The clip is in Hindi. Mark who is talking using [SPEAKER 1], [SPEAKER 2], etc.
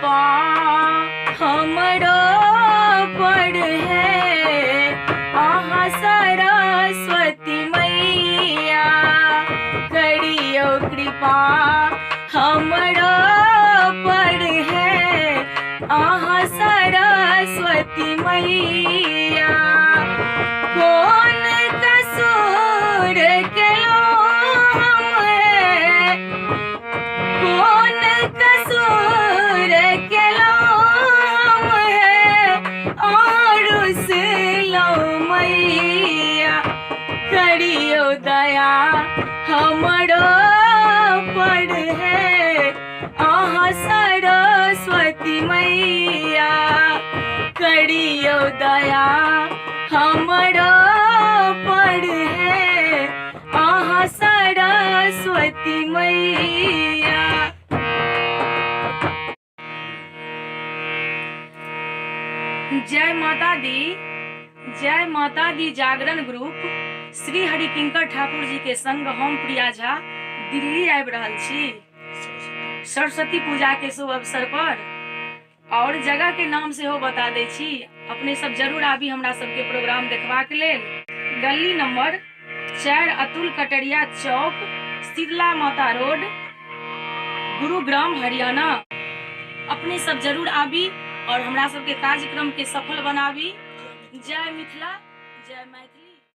[SPEAKER 1] कृपा हमरो पर है, आहा सरस्वती मैया करियो कृपा हमरो पर है, आहा सरस्वती मैया। कौन कसूर केलो हमें, कौन कसूर केलो हमें, और सिलो मैया करियो दया हमरो पर है, आहा सरस्वती मैया करियो दया हमरो पर है, आहा सरस्वती मैया। जय माता दी, जय माता दी जागरण ग्रुप श्री हरि किंकर ठाकुर जी के संग हम प्रिया झा दिल्ली आबि रहल छी सरस्वती पूजा के शुभ अवसर पर। और जगह के नाम से हो बता दै छी, अपने सब जरूर आबी हमरा सबके प्रोग्राम देखबाक लेल। गली नंबर 4 अतुल कटरिया चौक, शीतला माता रोड, गुरुग्राम हरियाणा। अपने सब जरूर आबी और हमरा सबके कार्यक्रम के सफल बनाबी। जय मिथिला, जय मैथिली।